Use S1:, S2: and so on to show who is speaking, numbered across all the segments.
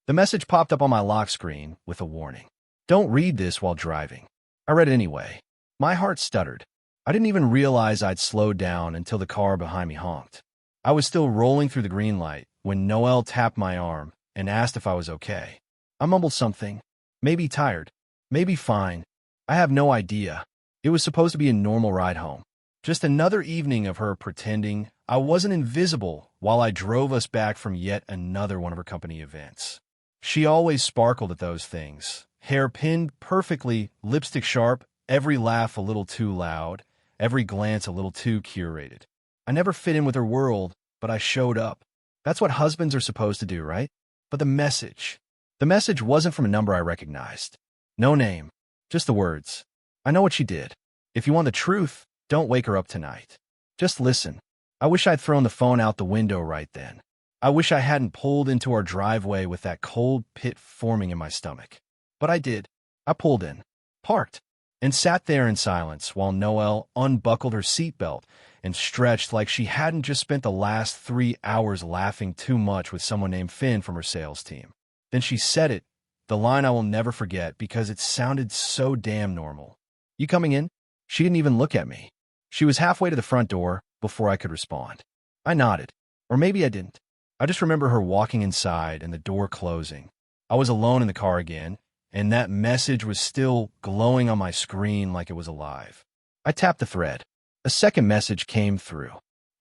S1: The message popped up on my lock screen with a warning. Don't read this while driving. I read it anyway. My heart stuttered. I didn't even realize I'd slowed down until the car behind me honked. I was still rolling through the green light when Noelle tapped my arm and asked if I was okay. I mumbled something. Maybe tired. Maybe fine. I have no idea. It was supposed to be a normal ride home. Just another evening of her pretending I wasn't invisible while I drove us back from yet another one of her company events. She always sparkled at those things. Hair pinned perfectly, lipstick sharp, every laugh a little too loud, every glance a little too curated. I never fit in with her world, but I showed up. That's what husbands are supposed to do, right? But the message wasn't from a number I recognized. No name, just the words. I know what she did. If you want the truth, don't wake her up tonight. Just listen. I wish I'd thrown the phone out the window right then. I wish I hadn't pulled into our driveway with that cold pit forming in my stomach. But I did. I pulled in, parked, and sat there in silence while Noelle unbuckled her seatbelt and stretched like she hadn't just spent the last 3 hours laughing too much with someone named Finn from her sales team. Then she said it, the line I will never forget because it sounded so damn normal. You coming in? She didn't even look at me. She was halfway to the front door before I could respond. I nodded. Or maybe I didn't. I just remember her walking inside and the door closing. I was alone in the car again, and that message was still glowing on my screen like it was alive. I tapped the thread. A second message came through.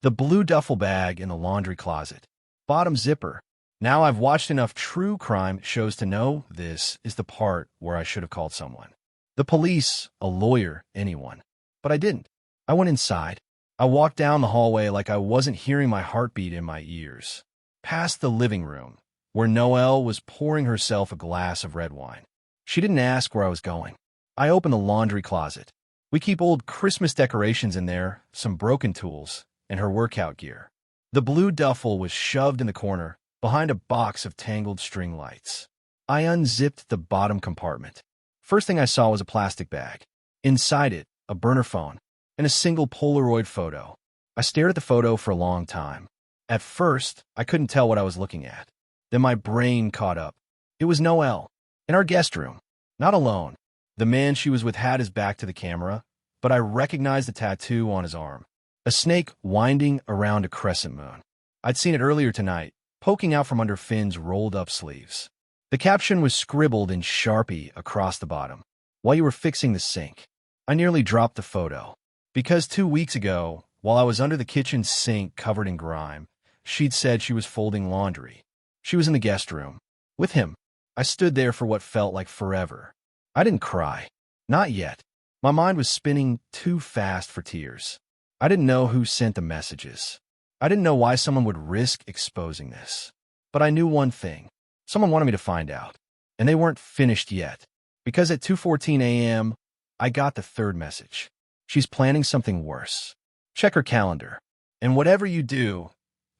S1: The blue duffel bag in the laundry closet. Bottom zipper. Now I've watched enough true crime shows to know this is the part where I should have called someone. The police, a lawyer, anyone. But I didn't. I went inside. I walked down the hallway like I wasn't hearing my heartbeat in my ears. Past the living room, where Noelle was pouring herself a glass of red wine. She didn't ask where I was going. I opened the laundry closet. We keep old Christmas decorations in there, some broken tools, and her workout gear. The blue duffel was shoved in the corner, behind a box of tangled string lights. I unzipped the bottom compartment. First thing I saw was a plastic bag. Inside it, a burner phone, and a single Polaroid photo. I stared at the photo for a long time. At first, I couldn't tell what I was looking at. Then my brain caught up. It was Noelle, in our guest room, not alone. The man she was with had his back to the camera, but I recognized the tattoo on his arm. A snake winding around a crescent moon. I'd seen it earlier tonight, poking out from under Finn's rolled-up sleeves. The caption was scribbled in Sharpie across the bottom. While you were fixing the sink. I nearly dropped the photo. Because 2 weeks ago, while I was under the kitchen sink covered in grime, she'd said she was folding laundry. She was in the guest room. With him. I stood there for what felt like forever. I didn't cry. Not yet. My mind was spinning too fast for tears. I didn't know who sent the messages. I didn't know why someone would risk exposing this. But I knew one thing. Someone wanted me to find out. And they weren't finished yet. Because at 2:14 a.m., I got the third message. She's planning something worse. Check her calendar. And whatever you do,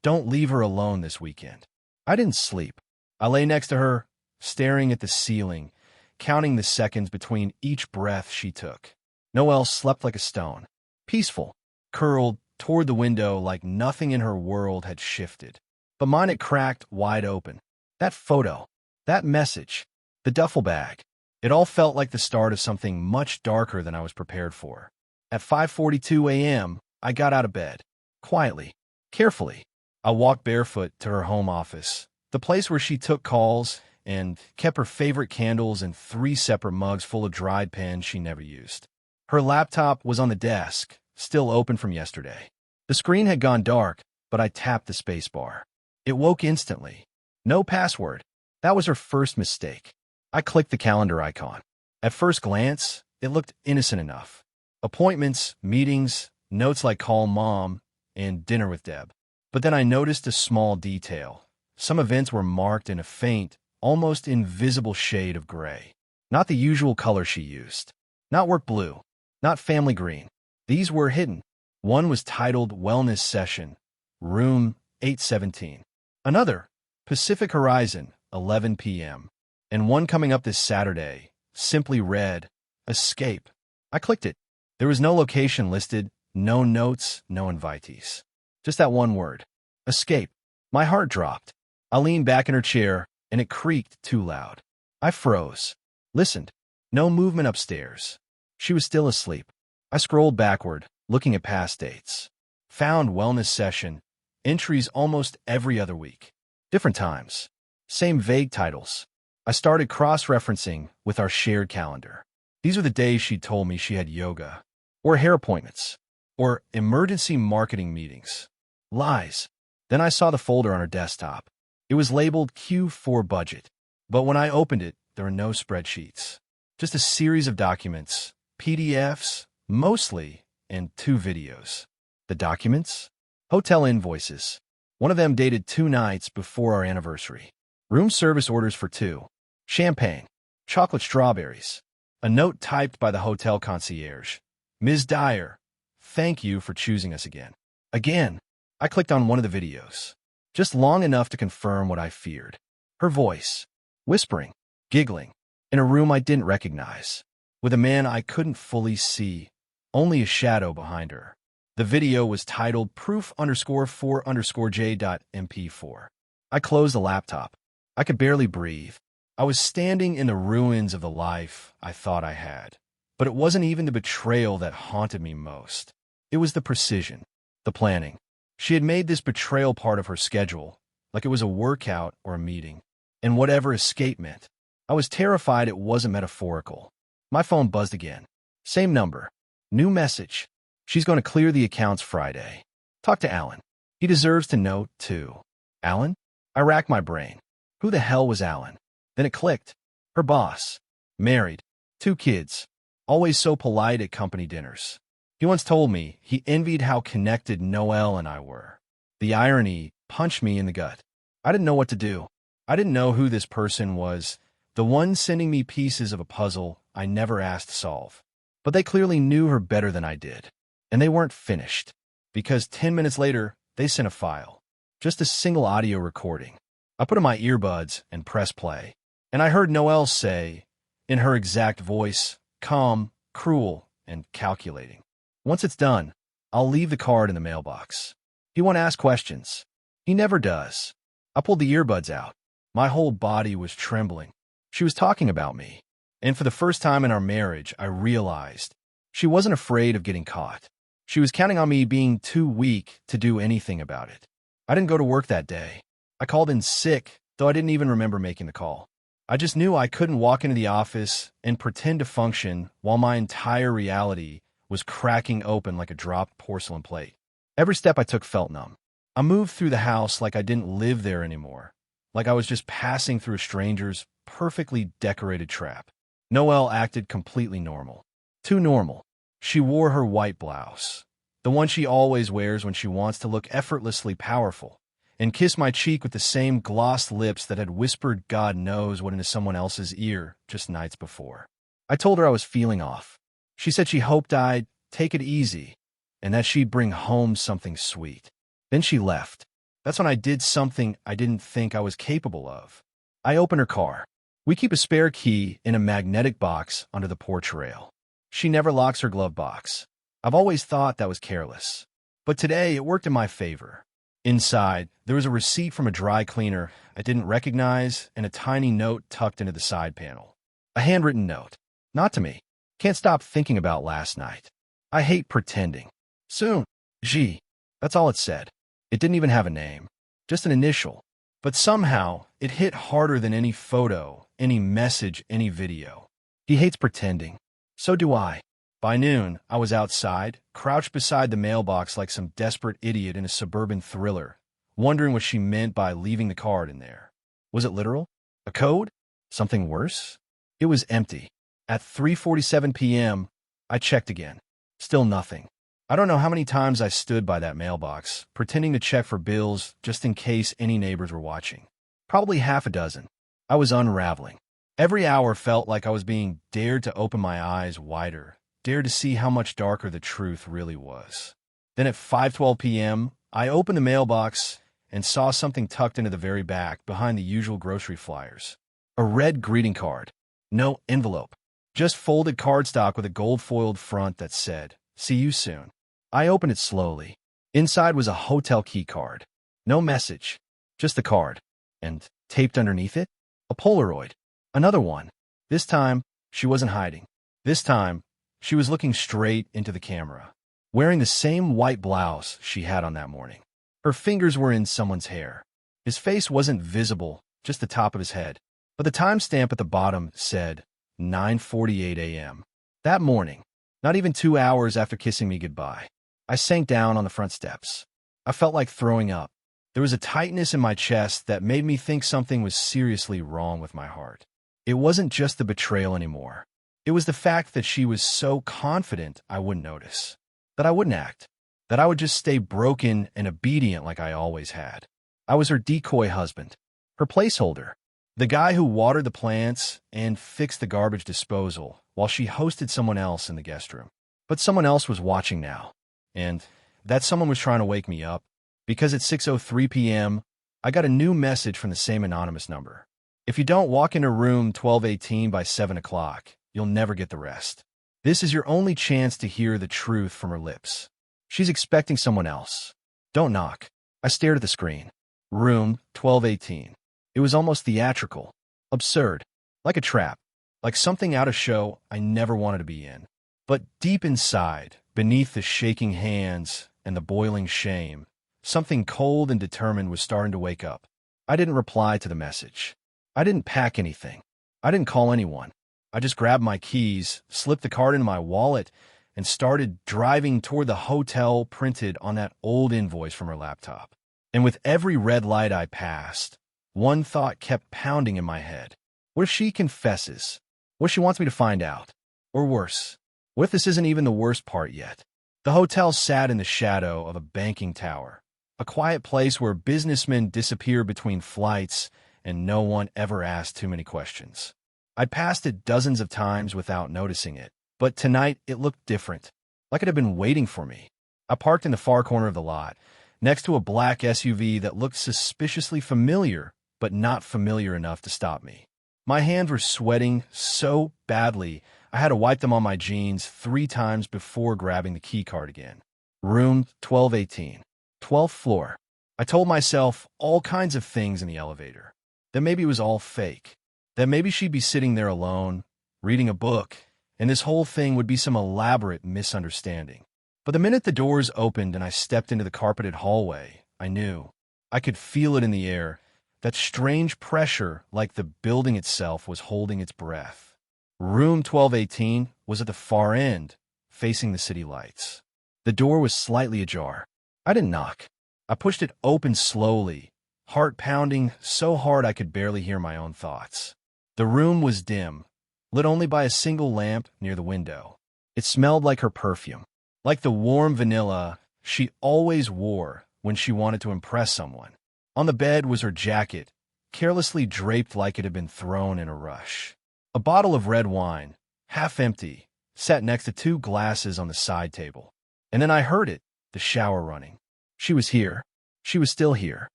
S1: don't leave her alone this weekend. I didn't sleep. I lay next to her, staring at the ceiling, counting the seconds between each breath she took. Noelle slept like a stone, peaceful, curled toward the window like nothing in her world had shifted. But mine had cracked wide open. That photo, that message, the duffel bag, it all felt like the start of something much darker than I was prepared for. At 5:42 a.m., I got out of bed, quietly, carefully. I walked barefoot to her home office, the place where she took calls and kept her favorite candles and 3 separate mugs full of dried pens she never used. Her laptop was on the desk, still open from yesterday. The screen had gone dark, but I tapped the spacebar. It woke instantly. No password. That was her first mistake. I clicked the calendar icon. At first glance, it looked innocent enough. Appointments, meetings, notes like call mom, and dinner with Deb. But then I noticed a small detail. Some events were marked in a faint, almost invisible shade of gray. Not the usual color she used. Not work blue. Not family green. These were hidden. One was titled Wellness Session, Room 817. Another, Pacific Horizon, 11 p.m. And one coming up this Saturday, simply read, Escape. I clicked it. There was no location listed, no notes, no invitees. Just that one word. Escape. My heart dropped. I leaned back in her chair and it creaked too loud. I froze. Listened. No movement upstairs. She was still asleep. I scrolled backward, looking at past dates. Found wellness session, entries almost every other week. Different times. Same vague titles. I started cross-referencing with our shared calendar. These were the days she told me she had yoga, or hair appointments, or emergency marketing meetings. Lies. Then I saw the folder on her desktop. It was labeled Q4 budget, but when I opened it, there were no spreadsheets. Just a series of documents, PDFs, mostly, and 2 videos. The documents? Hotel invoices. One of them dated 2 nights before our anniversary. Room service orders for 2. Champagne. Chocolate strawberries. A note typed by the hotel concierge. Ms. Dyer, thank you for choosing us again. Again. I clicked on one of the videos. Just long enough to confirm what I feared. Her voice. Whispering. Giggling. In a room I didn't recognize. With a man I couldn't fully see. Only a shadow behind her. The video was titled proof_4_j.mp4. I closed the laptop. I could barely breathe. I was standing in the ruins of the life I thought I had. But it wasn't even the betrayal that haunted me most. It was the precision, the planning. She had made this betrayal part of her schedule, like it was a workout or a meeting. And whatever escape meant, I was terrified it wasn't metaphorical. My phone buzzed again. Same number. New message. She's going to clear the accounts Friday. Talk to Alan. He deserves to know, too. Alan? I racked my brain. Who the hell was Alan? Then it clicked. Her boss. Married. 2 kids. Always so polite at company dinners. He once told me he envied how connected Noelle and I were. The irony punched me in the gut. I didn't know what to do. I didn't know who this person was, the one sending me pieces of a puzzle I never asked to solve. But they clearly knew her better than I did. And they weren't finished, because 10 minutes later, they sent a file. Just a single audio recording. I put in my earbuds and pressed play. And I heard Noelle say, in her exact voice, calm, cruel, and calculating. Once it's done, I'll leave the card in the mailbox. He won't ask questions. He never does. I pulled the earbuds out. My whole body was trembling. She was talking about me. And for the first time in our marriage, I realized she wasn't afraid of getting caught. She was counting on me being too weak to do anything about it. I didn't go to work that day. I called in sick, though I didn't even remember making the call. I just knew I couldn't walk into the office and pretend to function while my entire reality was cracking open like a dropped porcelain plate. Every step I took felt numb. I moved through the house like I didn't live there anymore, like I was just passing through a stranger's perfectly decorated trap. Noelle acted completely normal. Too normal. She wore her white blouse, the one she always wears when she wants to look effortlessly powerful, and kissed my cheek with the same glossed lips that had whispered God knows what into someone else's ear just nights before. I told her I was feeling off. She said she hoped I'd take it easy, and that she'd bring home something sweet. Then she left. That's when I did something I didn't think I was capable of. I opened her car. We keep a spare key in a magnetic box under the porch rail. She never locks her glove box. I've always thought that was careless. But today, it worked in my favor. Inside, there was a receipt from a dry cleaner I didn't recognize and a tiny note tucked into the side panel. A handwritten note. Not to me. Can't stop thinking about last night. I hate pretending. Soon. G. That's all it said. It didn't even have a name. Just an initial. But somehow, it hit harder than any photo, any message, any video. He hates pretending. So do I. By noon, I was outside, crouched beside the mailbox like some desperate idiot in a suburban thriller, wondering what she meant by leaving the card in there. Was it literal? A code? Something worse? It was empty. At 3:47 p.m., I checked again. Still nothing. I don't know how many times I stood by that mailbox, pretending to check for bills just in case any neighbors were watching. Probably half a dozen. I was unraveling. Every hour felt like I was being dared to open my eyes wider, dared to see how much darker the truth really was. Then at 5:12 p.m., I opened the mailbox and saw something tucked into the very back behind the usual grocery flyers. A red greeting card. No envelope. Just folded cardstock with a gold-foiled front that said, "See you soon." I opened it slowly. Inside was a hotel key card. No message. Just the card. And taped underneath it, A Polaroid. Another one. This time, she wasn't hiding. This time, she was looking straight into the camera, wearing the same white blouse she had on that morning. Her fingers were in someone's hair. His face wasn't visible, just the top of his head. But the timestamp at the bottom said 9:48 a.m. That morning, not even 2 hours after kissing me goodbye. I sank down on the front steps. I felt like throwing up. There was a tightness in my chest that made me think something was seriously wrong with my heart. It wasn't just the betrayal anymore. It was the fact that she was so confident I wouldn't notice, that I wouldn't act, that I would just stay broken and obedient like I always had. I was her decoy husband, her placeholder, the guy who watered the plants and fixed the garbage disposal while she hosted someone else in the guest room. But someone else was watching now, and that someone was trying to wake me up, because at 6:03 p.m., I got a new message from the same anonymous number. If you don't walk into room 1218 by 7 o'clock, you'll never get the rest. This is your only chance to hear the truth from her lips. She's expecting someone else. Don't knock. I stared at the screen. Room 1218. It was almost theatrical, absurd, like a trap, like something out of show I never wanted to be in. But deep inside, beneath the shaking hands and the boiling shame, something cold and determined was starting to wake up. I didn't reply to the message. I didn't pack anything. I didn't call anyone. I just grabbed my keys, slipped the card into my wallet, and started driving toward the hotel printed on that old invoice from her laptop. And with every red light I passed, one thought kept pounding in my head. What if she confesses? What if she wants me to find out? Or worse, what if this isn't even the worst part yet? The hotel sat in the shadow of a banking tower, a quiet place where businessmen disappear between flights and no one ever asked too many questions. I'd passed it dozens of times without noticing it, but tonight it looked different, like it had been waiting for me. I parked in the far corner of the lot, next to a black SUV that looked suspiciously familiar, but not familiar enough to stop me. My hands were sweating so badly, I had to wipe them on my jeans 3 times before grabbing the key card again. Room 1218, 12th floor. I told myself all kinds of things in the elevator. That maybe it was all fake. That maybe she'd be sitting there alone, reading a book, and this whole thing would be some elaborate misunderstanding. But the minute the doors opened and I stepped into the carpeted hallway, I knew. I could feel it in the air, that strange pressure like the building itself was holding its breath. Room 1218 was at the far end, facing the city lights. The door was slightly ajar. I didn't knock. I pushed it open slowly, heart pounding so hard I could barely hear my own thoughts. The room was dim, lit only by a single lamp near the window. It smelled like her perfume, like the warm vanilla she always wore when she wanted to impress someone. On the bed was her jacket, carelessly draped like it had been thrown in a rush. A bottle of red wine, half empty, sat next to 2 glasses on the side table. And then I heard it, the shower running. She was here. She was still here.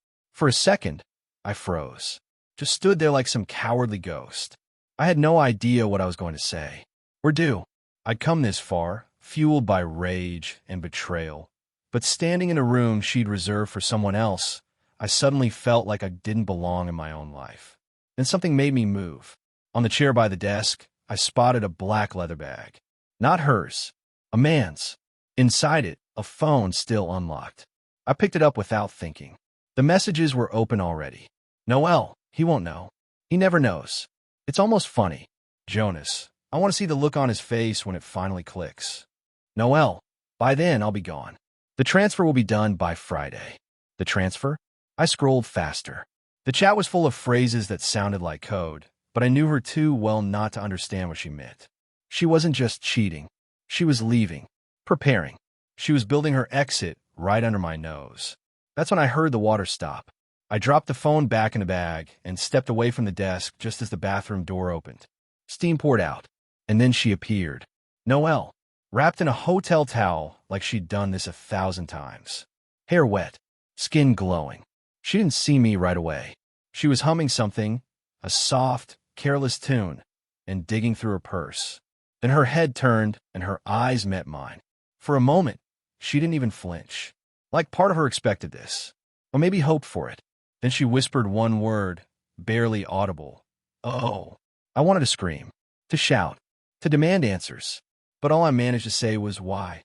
S1: For a second, I froze, just stood there like some cowardly ghost. I had no idea what I was going to say or do. I'd come this far, fueled by rage and betrayal. But standing in a room she'd reserved for someone else, I suddenly felt like I didn't belong in my own life. Then something made me move. On the chair by the desk, I spotted a black leather bag. Not hers, a man's. Inside it, a phone still unlocked. I picked it up without thinking. The messages were open already. Noel, he won't know. He never knows. It's almost funny. Jonas, I want to see the look on his face when it finally clicks. Noel, by then I'll be gone. The transfer will be done by Friday. The transfer? I scrolled faster. The chat was full of phrases that sounded like code, but I knew her too well not to understand what she meant. She wasn't just cheating. She was leaving, preparing. She was building her exit right under my nose. That's when I heard the water stop. I dropped the phone back in the bag and stepped away from the desk just as the bathroom door opened. Steam poured out, and then she appeared. Noelle, wrapped in a hotel towel like she'd done this 1,000 times. Hair wet, skin glowing. She didn't see me right away. She was humming something, a soft, careless tune, and digging through her purse. Then her head turned and her eyes met mine. For a moment, she didn't even flinch. Like part of her expected this, or maybe hoped for it. Then she whispered one word, barely audible. Oh. I wanted to scream, to shout, to demand answers. But all I managed to say was, why?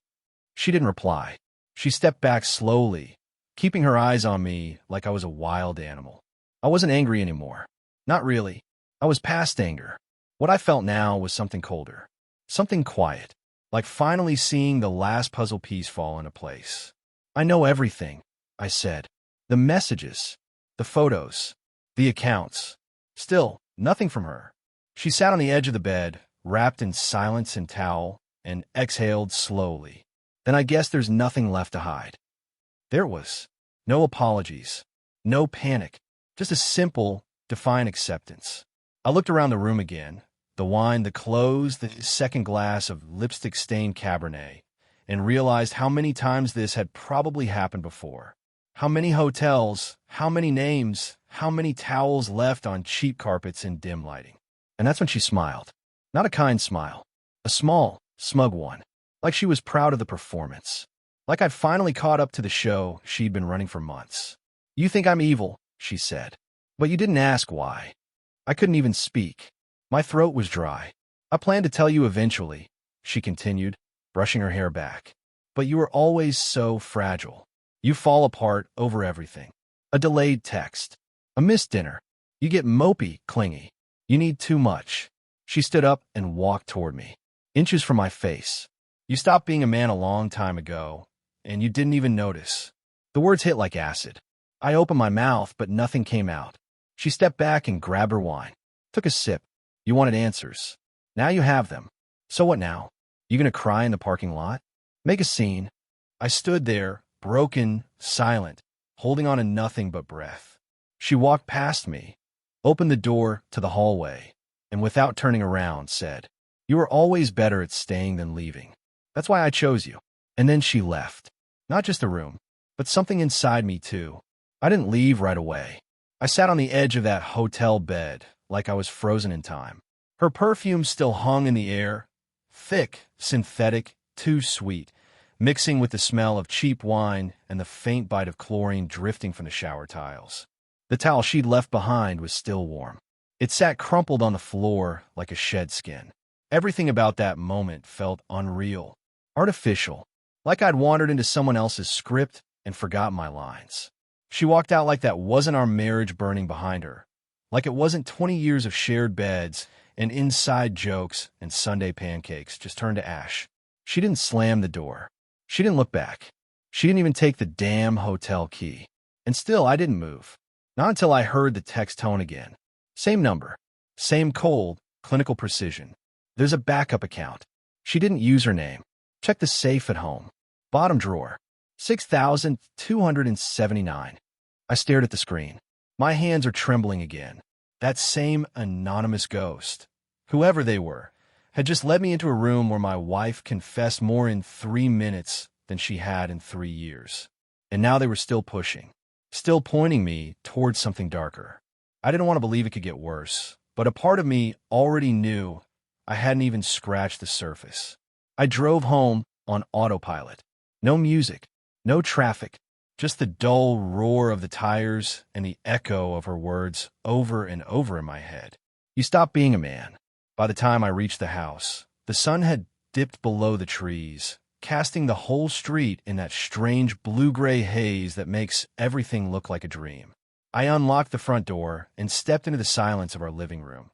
S1: She didn't reply. She stepped back slowly, keeping her eyes on me like I was a wild animal. I wasn't angry anymore. Not really. I was past anger. What I felt now was something colder. Something quiet. Like finally seeing the last puzzle piece fall into place. I know everything, I said. The messages, the photos, the accounts. Still, nothing from her. She sat on the edge of the bed, wrapped in silence and towel, and exhaled slowly. Then I guess there's nothing left to hide. There was. No apologies. No panic. Just a simple, defiant acceptance. I looked around the room again. The wine, the clothes, the second glass of lipstick-stained Cabernet, and realized how many times this had probably happened before. How many hotels, how many names, how many towels left on cheap carpets in dim lighting. And that's when she smiled. Not a kind smile. A small, smug one. Like she was proud of the performance. Like I'd finally caught up to the show she'd been running for months. You think I'm evil, she said. But you didn't ask why. I couldn't even speak. My throat was dry. I planned to tell you eventually, she continued, brushing her hair back. But you were always so fragile. You fall apart over everything. A delayed text. A missed dinner. You get mopey, clingy. You need too much. She stood up and walked toward me, inches from my face. You stopped being a man a long time ago, and you didn't even notice. The words hit like acid. I opened my mouth, but nothing came out. She stepped back and grabbed her wine. Took a sip. You wanted answers. Now you have them. So what now? You gonna cry in the parking lot? Make a scene? I stood there, broken, silent, holding on to nothing but breath. She walked past me, opened the door to the hallway, and without turning around said, "You were always better at staying than leaving. That's why I chose you." And then she left. Not just the room, but something inside me too. I didn't leave right away. I sat on the edge of that hotel bed like I was frozen in time. Her perfume still hung in the air, thick, synthetic, too sweet, mixing with the smell of cheap wine and the faint bite of chlorine drifting from the shower tiles. The towel she'd left behind was still warm. It sat crumpled on the floor like a shed skin. Everything about that moment felt unreal, artificial, like I'd wandered into someone else's script and forgotten my lines. She walked out like that wasn't our marriage burning behind her, like it wasn't 20 years of shared beds and inside jokes and Sunday pancakes just turned to ash. She didn't slam the door. She didn't look back. She didn't even take the damn hotel key. And still, I didn't move. Not until I heard the text tone again. Same number. Same cold, clinical precision. There's a backup account. She didn't use her name. Check the safe at home. Bottom drawer. 6,279. I stared at the screen. My hands are trembling again. That same anonymous ghost, whoever they were, had just led me into a room where my wife confessed more in 3 minutes than she had in 3 years. And now they were still pushing, still pointing me towards something darker. I didn't want to believe it could get worse, but a part of me already knew I hadn't even scratched the surface. I drove home on autopilot. No music, no traffic, just the dull roar of the tires and the echo of her words over and over in my head. You stopped being a man. By the time I reached the house, the sun had dipped below the trees, casting the whole street in that strange blue-gray haze that makes everything look like a dream. I unlocked the front door and stepped into the silence of our living room.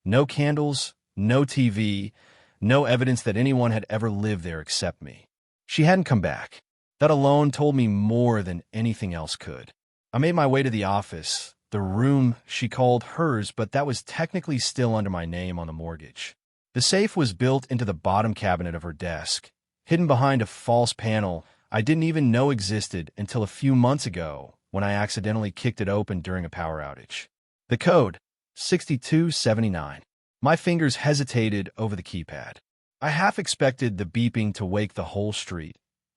S1: No candles, no TV, no evidence that anyone had ever lived there except me. She hadn't come back. That alone told me more than anything else could. I made my way to the office, the room she called hers, but that was technically still under my name on the mortgage. The safe was built into the bottom cabinet of her desk, hidden behind a false panel I didn't even know existed until a few months ago when I accidentally kicked it open during a power outage. The code, 6279. My fingers hesitated over the keypad. I half expected the beeping to wake the whole street,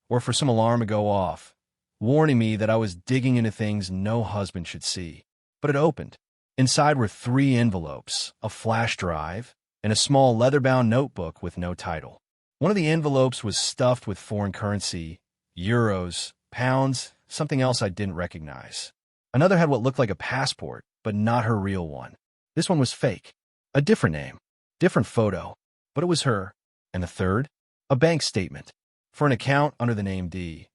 S1: or for some alarm to go off, warning me that I was digging into things no husband should see. But it opened. Inside were 3 envelopes, a flash drive, and a small leather-bound notebook with no title. One of the envelopes was stuffed with foreign currency, euros, pounds, something else I didn't recognize. Another had what looked like a passport, but not her real one. This one was fake. A different name, different photo, but it was her. And the third? A bank statement. For an account under the name D.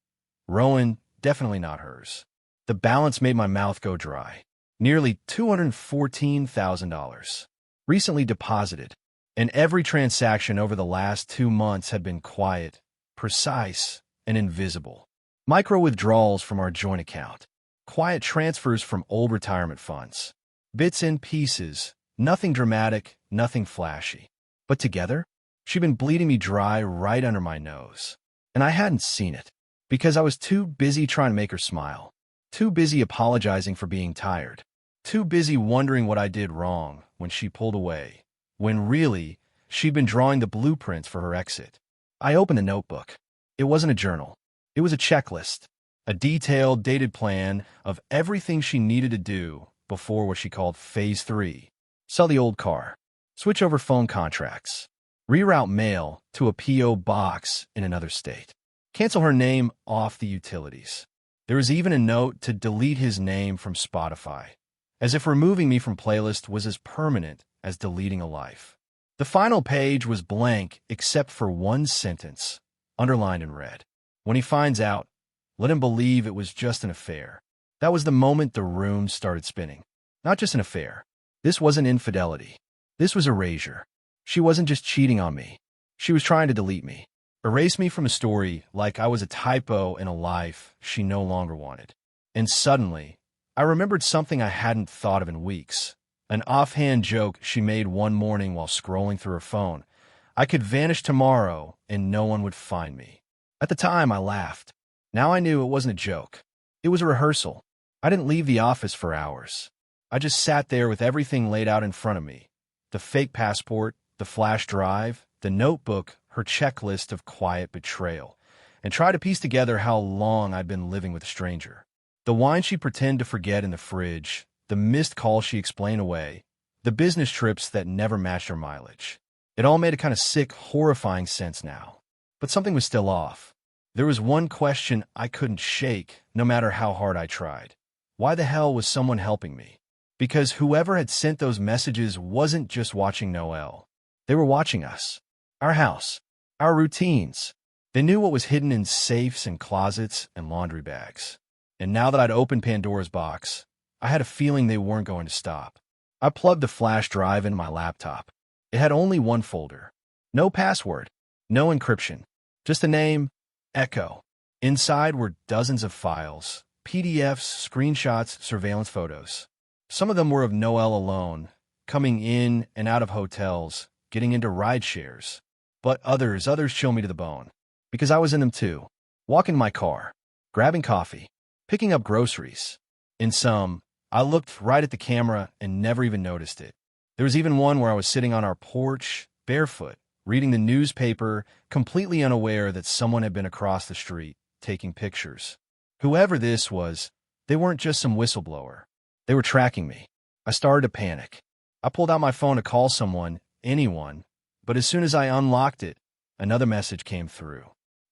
S1: Rowan, definitely not hers. The balance made my mouth go dry. Nearly $214,000. Recently deposited. And every transaction over the last 2 months had been quiet, precise, and invisible. Micro withdrawals from our joint account. Quiet transfers from old retirement funds. Bits and pieces. Nothing dramatic, nothing flashy. But together, she'd been bleeding me dry right under my nose. And I hadn't seen it. Because I was too busy trying to make her smile. Too busy apologizing for being tired. Too busy wondering what I did wrong when she pulled away. When really, she'd been drawing the blueprints for her exit. I opened the notebook. It wasn't a journal. It was a checklist. A detailed, dated plan of everything she needed to do before what she called Phase 3. Sell the old car. Switch over phone contracts. Reroute mail to a P.O. box in another state. Cancel her name off the utilities. There was even a note to delete his name from Spotify, as if removing me from playlist was as permanent as deleting a life. The final page was blank except for one sentence, underlined in red. When he finds out, let him believe it was just an affair. That was the moment the room started spinning. Not just an affair. This wasn't infidelity. This was erasure. She wasn't just cheating on me. She was trying to delete me. Erase me from a story like I was a typo in a life she no longer wanted. And suddenly, I remembered something I hadn't thought of in weeks. An offhand joke she made one morning while scrolling through her phone. I could vanish tomorrow and no one would find me. At the time, I laughed. Now I knew it wasn't a joke. It was a rehearsal. I didn't leave the office for hours. I just sat there with everything laid out in front of me. The fake passport, the flash drive, the notebook, her checklist of quiet betrayal, and tried to piece together how long I'd been living with a stranger. The wine she pretended to forget in the fridge, the missed calls she explained away, the business trips that never matched her mileage. It all made a kind of sick, horrifying sense now. But something was still off. There was one question I couldn't shake, no matter how hard I tried. Why the hell was someone helping me? Because whoever had sent those messages wasn't just watching Noelle. They were watching us. Our house. Our routines. They knew what was hidden in safes and closets and laundry bags. And now that I'd opened Pandora's box, I had a feeling they weren't going to stop. I plugged the flash drive into my laptop. It had only one folder. No password. No encryption. Just a name, Echo. Inside were dozens of files, PDFs, screenshots, surveillance photos. Some of them were of Noelle alone, coming in and out of hotels, getting into ride shares. But others chill me to the bone. Because I was in them too. Walking my car, grabbing coffee, picking up groceries. In some, I looked right at the camera and never even noticed it. There was even one where I was sitting on our porch, barefoot, reading the newspaper, completely unaware that someone had been across the street, taking pictures. Whoever this was, they weren't just some whistleblower. They were tracking me. I started to panic. I pulled out my phone to call someone, anyone, but as soon as I unlocked it, another message came through.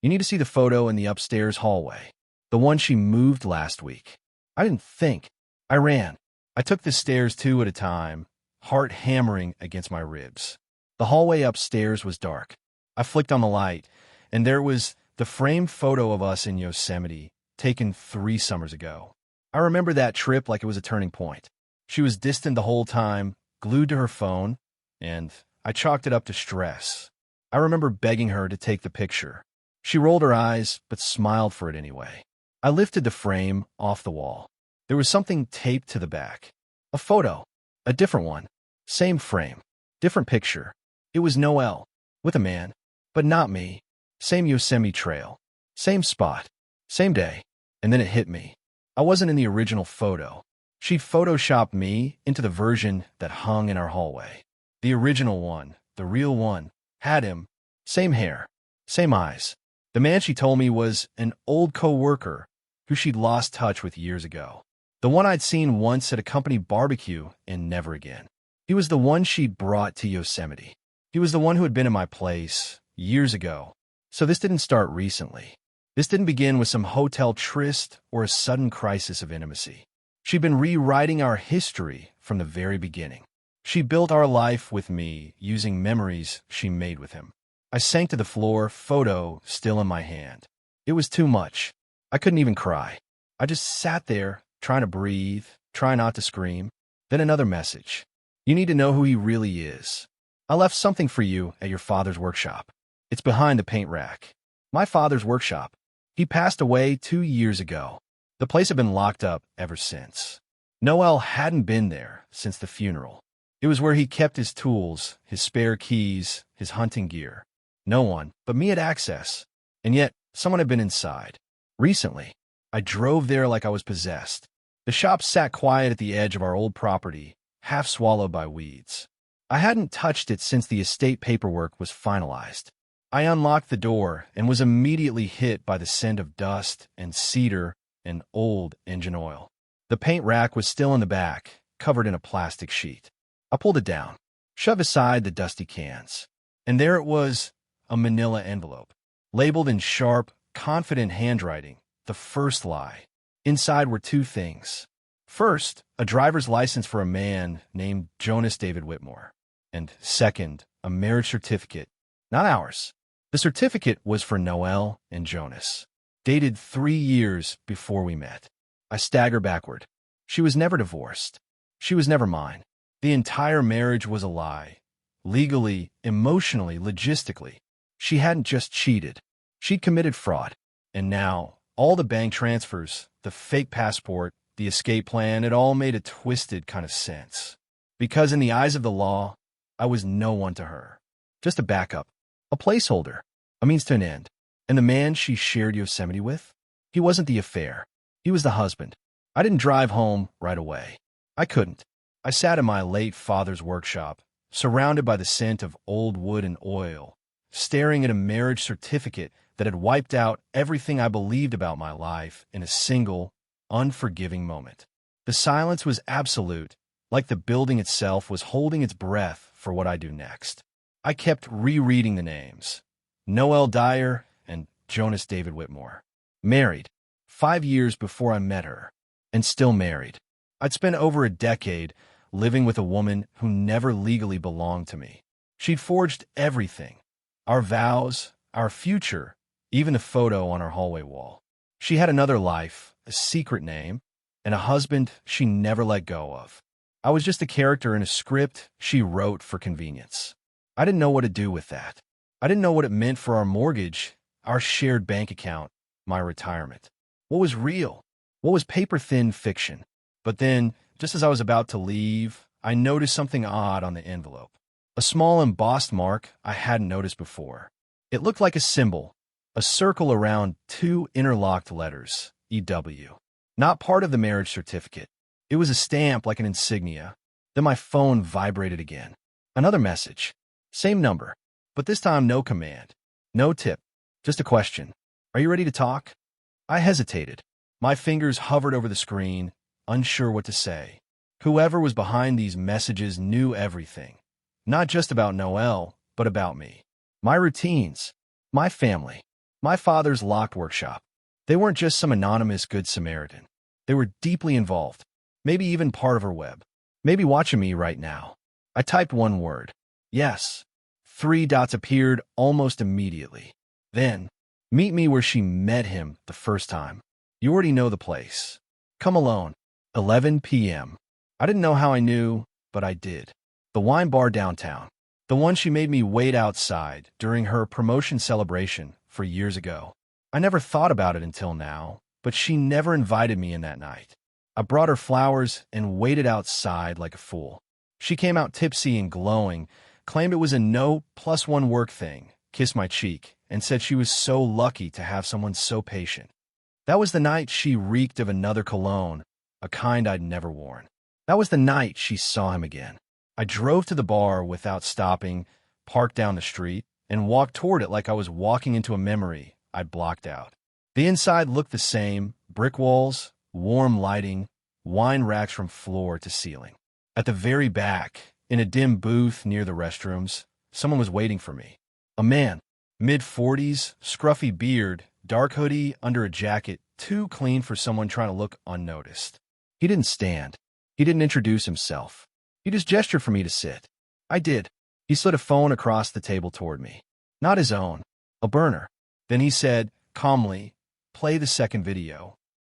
S1: You need to see the photo in the upstairs hallway. The one she moved last week. I didn't think. I ran. I took the stairs 2 at a time, heart hammering against my ribs. The hallway upstairs was dark. I flicked on the light, and there was the framed photo of us in Yosemite, taken 3 summers ago. I remember that trip like it was a turning point. She was distant the whole time, glued to her phone, and I chalked it up to stress. I remember begging her to take the picture. She rolled her eyes, but smiled for it anyway. I lifted the frame off the wall. There was something taped to the back. A photo. A different one. Same frame. Different picture. It was Noelle. With a man. But not me. Same Yosemite Trail. Same spot. Same day. And then it hit me. I wasn't in the original photo. She'd photoshopped me into the version that hung in our hallway. The original one, the real one, had him. Same hair. Same eyes. The man she told me was an old co-worker who she'd lost touch with years ago. The one I'd seen once at a company barbecue and never again. He was the one she'd brought to Yosemite. He was the one who had been in my place years ago. So this didn't start recently. This didn't begin with some hotel tryst or a sudden crisis of intimacy. She'd been rewriting our history from the very beginning. She built our life with me using memories she made with him. I sank to the floor, photo still in my hand. It was too much. I couldn't even cry. I just sat there, trying to breathe, try not to scream. Then another message. You need to know who he really is. I left something for you at your father's workshop. It's behind the paint rack. My father's workshop. He passed away 2 years ago. The place had been locked up ever since. Noel hadn't been there since the funeral. It was where he kept his tools, his spare keys, his hunting gear. No one but me had access. And yet, someone had been inside. Recently, I drove there like I was possessed. The shop sat quiet at the edge of our old property, half swallowed by weeds. I hadn't touched it since the estate paperwork was finalized. I unlocked the door and was immediately hit by the scent of dust and cedar and old engine oil. The paint rack was still in the back, covered in a plastic sheet. I pulled it down, shoved aside the dusty cans, and there it was, a manila envelope, labeled in sharp, confident handwriting, the first lie. Inside were 2 things. First, a driver's license for a man named Jonas David Whitmore, and second, a marriage certificate, not ours. The certificate was for Noel and Jonas, dated 3 years before we met. I stagger backward. She was never divorced. She was never mine. The entire marriage was a lie. Legally, emotionally, logistically. She hadn't just cheated. She'd committed fraud. And now, all the bank transfers, the fake passport, the escape plan, it all made a twisted kind of sense. Because in the eyes of the law, I was no one to her. Just a backup. A placeholder. A means to an end. And the man she shared Yosemite with? He wasn't the affair. He was the husband. I didn't drive home right away. I couldn't. I sat in my late father's workshop, surrounded by the scent of old wood and oil, staring at a marriage certificate that had wiped out everything I believed about my life in a single, unforgiving moment. The silence was absolute, like the building itself was holding its breath for what I do next. I kept rereading the names. Noel Dyer and Jonas David Whitmore. Married. 5 years before I met her. And still married. I'd spent over a decade living with a woman who never legally belonged to me. She'd forged everything. Our vows, our future, even a photo on our hallway wall. She had another life, a secret name, and a husband she never let go of. I was just a character in a script she wrote for convenience. I didn't know what to do with that. I didn't know what it meant for our mortgage, our shared bank account, my retirement. What was real? What was paper-thin fiction? But then, just as I was about to leave, I noticed something odd on the envelope. A small embossed mark I hadn't noticed before. It looked like a symbol, a circle around 2 interlocked letters, EW. Not part of the marriage certificate. It was a stamp like an insignia. Then my phone vibrated again. Another message. Same number, but this time no command. No tip. Just a question. Are you ready to talk? I hesitated. My fingers hovered over the screen, unsure what to say. Whoever was behind these messages knew everything. Not just about Noel, but about me. My routines. My family. My father's locked workshop. They weren't just some anonymous Good Samaritan. They were deeply involved. Maybe even part of her web. Maybe watching me right now. I typed 1 word. Yes. 3 dots appeared almost immediately. Then, meet me where she met him the first time. You already know the place. Come alone. 11 p.m. I didn't know how I knew, but I did. The wine bar downtown. The one she made me wait outside during her promotion celebration 4 years ago. I never thought about it until now, but she never invited me in that night. I brought her flowers and waited outside like a fool. She came out tipsy and glowing, claimed it was a no +1 work thing, kissed my cheek, and said she was so lucky to have someone so patient. That was the night she reeked of another cologne, a kind I'd never worn. That was the night she saw him again. I drove to the bar without stopping, parked down the street, and walked toward it like I was walking into a memory I'd blocked out. The inside looked the same, brick walls, warm lighting, wine racks from floor to ceiling. At the very back, in a dim booth near the restrooms, someone was waiting for me. A man, mid-40s, scruffy beard, dark hoodie under a jacket, too clean for someone trying to look unnoticed. He didn't stand. He didn't introduce himself. He just gestured for me to sit. I did. He slid a phone across the table toward me. Not his own. A burner. Then he said, calmly, "Play the second video."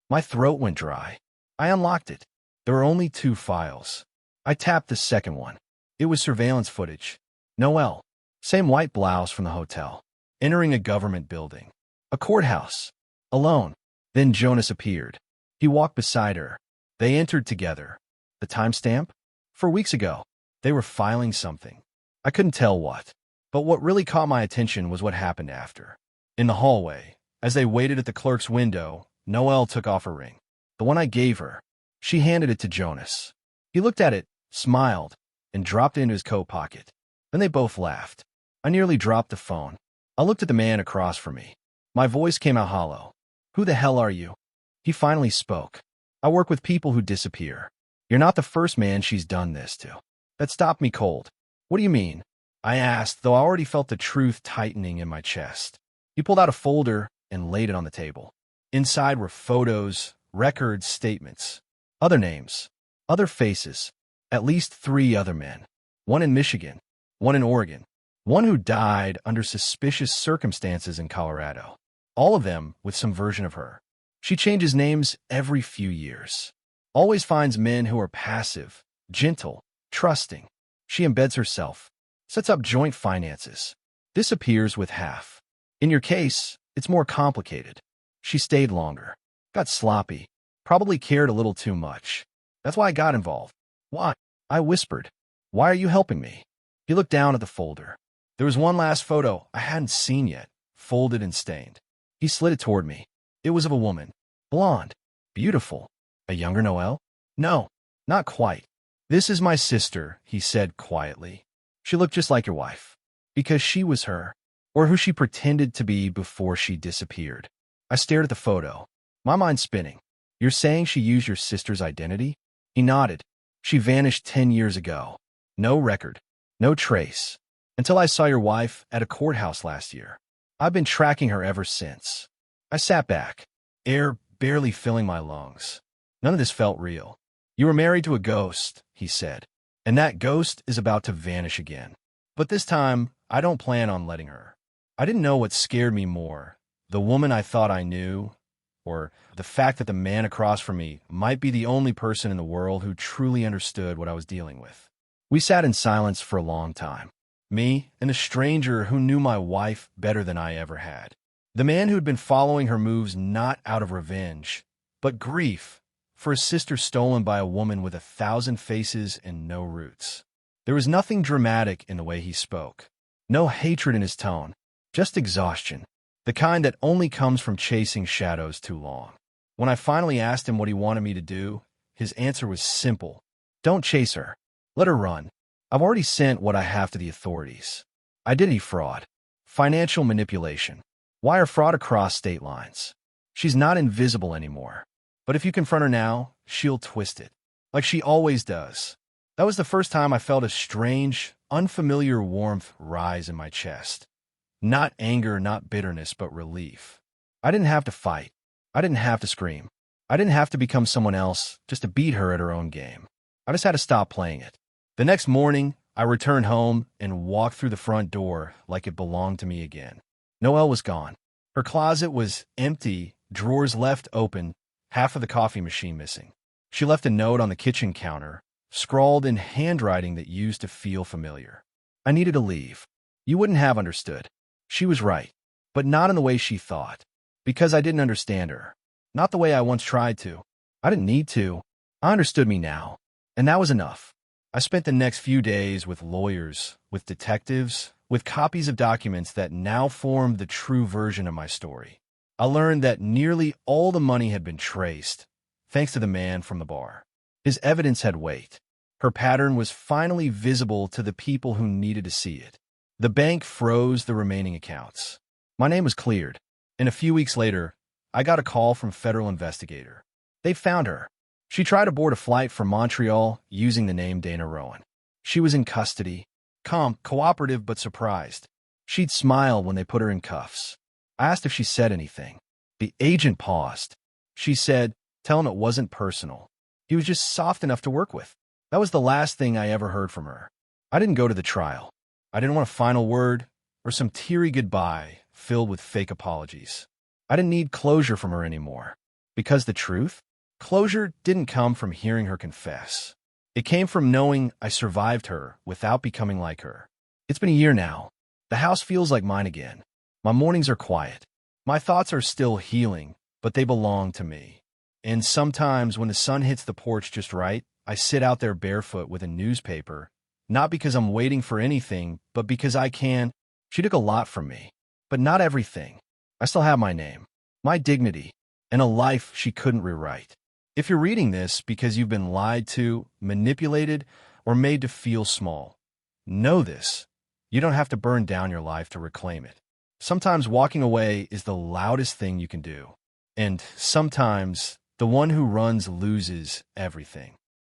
S1: My throat went dry. I unlocked it. There were only 2 files. I tapped the second one. It was surveillance footage. Noelle. Same white blouse from the hotel. Entering a government building. A courthouse. Alone. Then Jonas appeared. He walked beside her. They entered together. The timestamp? For weeks ago. They were filing something. I couldn't tell what. But what really caught my attention was what happened after. In the hallway, as they waited at the clerk's window, Noelle took off her ring. The one I gave her. She handed it to Jonas. He looked at it, smiled, and dropped it into his coat pocket. Then they both laughed. I nearly dropped the phone. I looked at the man across from me. My voice came out hollow. "Who the hell are you?" He finally spoke. "I work with people who disappear. You're not the first man she's done this to." That stopped me cold. "What do you mean?" I asked, though I already felt the truth tightening in my chest. He pulled out a folder and laid it on the table. Inside were photos, records, statements. Other names. Other faces. At least 3 other men. One in Michigan. One in Oregon. One who died under suspicious circumstances in Colorado. All of them with some version of her. She changes names every few years. Always finds men who are passive, gentle, trusting. She embeds herself. Sets up joint finances. Disappears with half. In your case, it's more complicated. She stayed longer. Got sloppy. Probably cared a little too much. That's why I got involved. "Why?" I whispered. "Why are you helping me?" He looked down at the folder. There was one last photo I hadn't seen yet, folded and stained. He slid it toward me. It was of a woman. Blonde. Beautiful. A younger Noelle? No, not quite. "This is my sister," he said quietly. "She looked just like your wife. Because she was her. Or who she pretended to be before she disappeared." I stared at the photo. My mind spinning. "You're saying she used your sister's identity?" He nodded. "She vanished 10 years ago. No record. No trace. Until I saw your wife at a courthouse last year. I've been tracking her ever since." I sat back. Air barely filling my lungs. None of this felt real. "You were married to a ghost," he said. "And that ghost is about to vanish again. But this time, I don't plan on letting her." I didn't know what scared me more. The woman I thought I knew, or the fact that the man across from me might be the only person in the world who truly understood what I was dealing with. We sat in silence for a long time. Me and a stranger who knew my wife better than I ever had. The man who'd been following her moves not out of revenge, but grief for a sister stolen by a woman with 1,000 faces and no roots. There was nothing dramatic in the way he spoke. No hatred in his tone, just exhaustion. The kind that only comes from chasing shadows too long. When I finally asked him what he wanted me to do, his answer was simple. "Don't chase her. Let her run. I've already sent what I have to the authorities. Identity fraud. Financial manipulation. Wire fraud across state lines. She's not invisible anymore. But if you confront her now, she'll twist it. Like she always does." That was the first time I felt a strange, unfamiliar warmth rise in my chest. Not anger, not bitterness, but relief. I didn't have to fight. I didn't have to scream. I didn't have to become someone else just to beat her at her own game. I just had to stop playing it. The next morning, I returned home and walked through the front door like it belonged to me again. Noelle was gone. Her closet was empty, drawers left open, half of the coffee machine missing. She left a note on the kitchen counter, scrawled in handwriting that used to feel familiar. I needed to leave. You wouldn't have understood. She was right, but not in the way she thought. Because I didn't understand her. Not the way I once tried to. I didn't need to. I understood me now. And that was enough. I spent the next few days with lawyers, with detectives, with copies of documents that now formed the true version of my story. I learned that nearly all the money had been traced, thanks to the man from the bar. His evidence had weight. Her pattern was finally visible to the people who needed to see it. The bank froze the remaining accounts. My name was cleared, and a few weeks later, I got a call from a federal investigator. They found her. She tried to board a flight from Montreal using the name Dana Rowan. She was in custody, calm, cooperative, but surprised. She'd smile when they put her in cuffs. I asked if she said anything. The agent paused. She said, "Tell him it wasn't personal. He was just soft enough to work with." That was the last thing I ever heard from her. I didn't go to the trial. I didn't want a final word or some teary goodbye filled with fake apologies. I didn't need closure from her anymore. Because the truth? Closure didn't come from hearing her confess. It came from knowing I survived her without becoming like her. It's been a year now. The house feels like mine again. My mornings are quiet. My thoughts are still healing, but they belong to me. And sometimes when the sun hits the porch just right, I sit out there barefoot with a newspaper, not because I'm waiting for anything, but because I can. She took a lot from me, but not everything. I still have my name, my dignity, and a life she couldn't rewrite. If you're reading this because you've been lied to, manipulated, or made to feel small, know this. You don't have to burn down your life to reclaim it. Sometimes walking away is the loudest thing you can do. And sometimes the one who runs loses everything.